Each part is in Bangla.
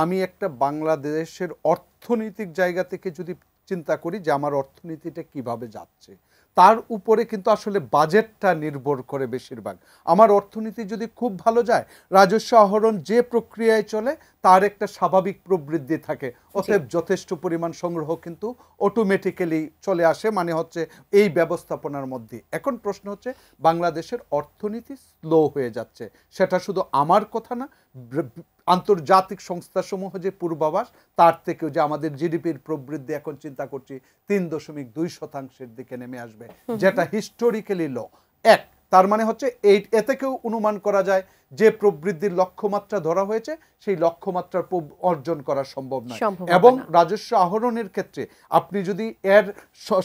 আমি একটা বাংলাদেশের অর্থনৈতিক জায়গা থেকে যদি চিন্তা করি যে আমার অর্থনীতিটা কিভাবে যাচ্ছে, তার উপরে কিন্তু আসলে বাজেটটা নির্ভর করে বেশিরভাগ। আমার অর্থনীতি যদি খুব ভালো যায়, রাজস্ব আহরণ যে প্রক্রিয়ায় চলে তার একটা স্বাভাবিক প্রবৃদ্ধি থাকে, অতএব যথেষ্ট পরিমাণ সংগ্রহ কিন্তু অটোমেটিক্যালি চলে আসে, মানে হচ্ছে এই ব্যবস্থাপনার মধ্যে। এখন প্রশ্ন হচ্ছে বাংলাদেশের অর্থনীতি স্লো হয়ে যাচ্ছে, সেটা শুধু আমার কথা না, আন্তর্জাতিক সংস্থাসমূহ যে পূর্বাভাস তার থেকেও যে আমাদের জিডিপির প্রবৃদ্ধি এখন চিন্তা করছি ৩.২% দিকে নেমে আসবে, যেটা হিস্টোরিক্যালি লো। এক, তার মানে হচ্ছে এ থেকেও অনুমান করা যায় যে প্রবৃদ্ধির লক্ষ্যমাত্রা ধরা হয়েছে সেই লক্ষ্যমাত্রা অর্জন করা সম্ভব নয়। এবং রাজস্ব আহরণের ক্ষেত্রে আপনি যদি এর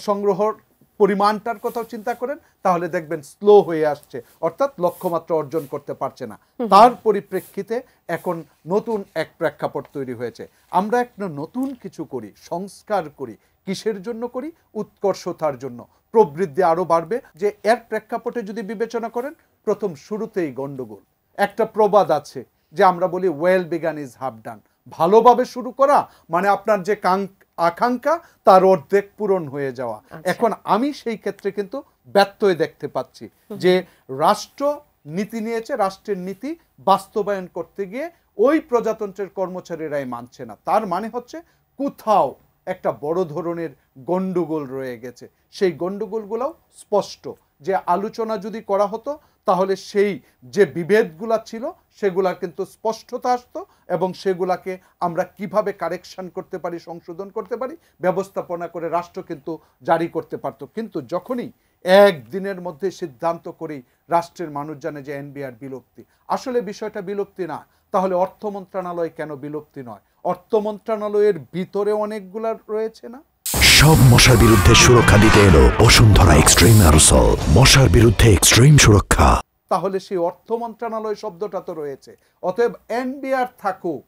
সংগ্রহর পরিমাণটার কথাও চিন্তা করেন তাহলে দেখবেন স্লো হয়ে আসছে, অর্থাৎ লক্ষ্যমাত্রা অর্জন করতে পারছে না। তার পরিপ্রেক্ষিতে এখন নতুন এক প্রেক্ষাপট তৈরি হয়েছে। আমরা একটা নতুন কিছু করি, সংস্কার করি, কিসের জন্য করি? উৎকর্ষতার জন্য। প্রবৃদ্ধি আরো বাড়বে, যে এর প্রেক্ষাপটে যদি বিবেচনা করেন প্রথম শুরুতেই গন্ডগোল। একটা প্রবাদ আছে যে আমরা বলি ওয়েল বিগান ইজ হাফ ডান। ভালোভাবে শুরু করা মানে আপনার যে আকাঙ্ক্ষা তার অর্ধেক পূরণ হয়ে যাওয়া। এখন আমি সেই ক্ষেত্রে কিন্তু ব্যত্যয় দেখতে পাচ্ছি যে রাষ্ট্র নীতি নিয়েছে, রাষ্ট্রের নীতি বাস্তবায়ন করতে গিয়ে ওই প্রজাতন্ত্রের কর্মচারীরাই মানছে না। তার মানে হচ্ছে কোথাও একটা বড় ধরনের গন্ডগোল রয়ে গেছে। সেই গন্ডগোলগুলোও স্পষ্ট, যে আলোচনা যদি করা হতো তাহলে সেই যে বিভেদগুলা ছিল সেগুলার কিন্তু স্পষ্টতা আসতো এবং সেগুলাকে আমরা কিভাবে কারেকশন করতে পারি, সংশোধন করতে পারি, ব্যবস্থাপনা করে রাষ্ট্র কিন্তু জারি করতে পারতো। কিন্তু যখনই একদিনের মধ্যে সিদ্ধান্ত করি রাষ্ট্রের মানুষ জানে যে এনবিআর বিলুপ্তি, আসলে বিষয়টা বিলুপ্তি না, তাহলে অর্থ মন্ত্রণালয় কেন বিলুপ্তি নয়? অর্থ মন্ত্রণালয়ের ভিতরে অনেকগুলা রয়েছে না? সব মশার বিরুদ্ধে সুরক্ষা দিতে এলো বসুন্ধরা এক্সট্রিম অ্যারোসল, মশার বিরুদ্ধে এক্সট্রিম সুরক্ষা। তাহলে সেই অর্থ মন্ত্রণালয় শব্দটা তো রয়েছে, অতএব এনবিআর থাকুক,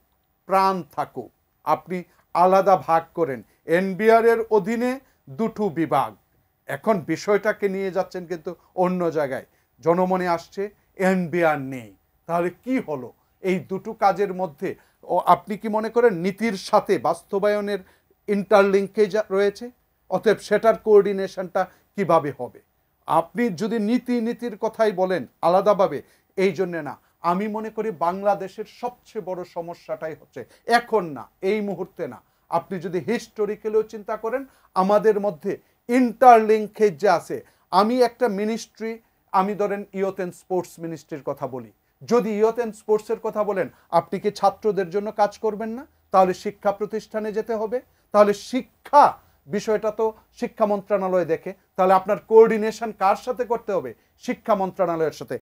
প্রাণ থাকুক, আপনি আলাদা ভাগ করেন। এনবিআর এর অধীনে দুটো বিভাগ, এখন বিষয়টাকে নিয়ে যাচ্ছেন কিন্তু অন্য জায়গায়। জনমনে আসছে এনবিআর নেই, তাহলে কি হলো? এই দুটো কাজের মধ্যে আপনি কি মনে করেন নীতির সাথে বাস্তবায়নের ইন্টারলিঙ্কেজ রয়েছে? অতএব সেটার কোঅর্ডিনেশনটা কিভাবে হবে? আপনি যদি নীতির কথাই বলেন আলাদাভাবে, এই জন্যে না, আমি মনে করি বাংলাদেশের সবচেয়ে বড় সমস্যাটাই হচ্ছে এখন না, এই মুহূর্তে না, আপনি যদি হিস্টোরিক্যালিও চিন্তা করেন আমাদের মধ্যে ইন্টারলিঙ্কেজ যে আছে। আমি একটা মিনিস্ট্রি, আমি ধরেন ইয়ুথ অ্যান্ড স্পোর্টস মিনিস্ট্রির কথা বলি, যদি ইয়ুথ অ্যান্ড স্পোর্টসের কথা বলেন আপনি কি ছাত্রদের জন্য কাজ করবেন না? তাহলে শিক্ষা প্রতিষ্ঠানে যেতে হবে, তাহলে শিক্ষা বিষয়টা তো শিক্ষা মন্ত্রণালয় দেখে, তাহলে আপনার কোঅর্ডিনেশন কার সাথে করতে হবে? শিক্ষা মন্ত্রণালয়ের সাথে।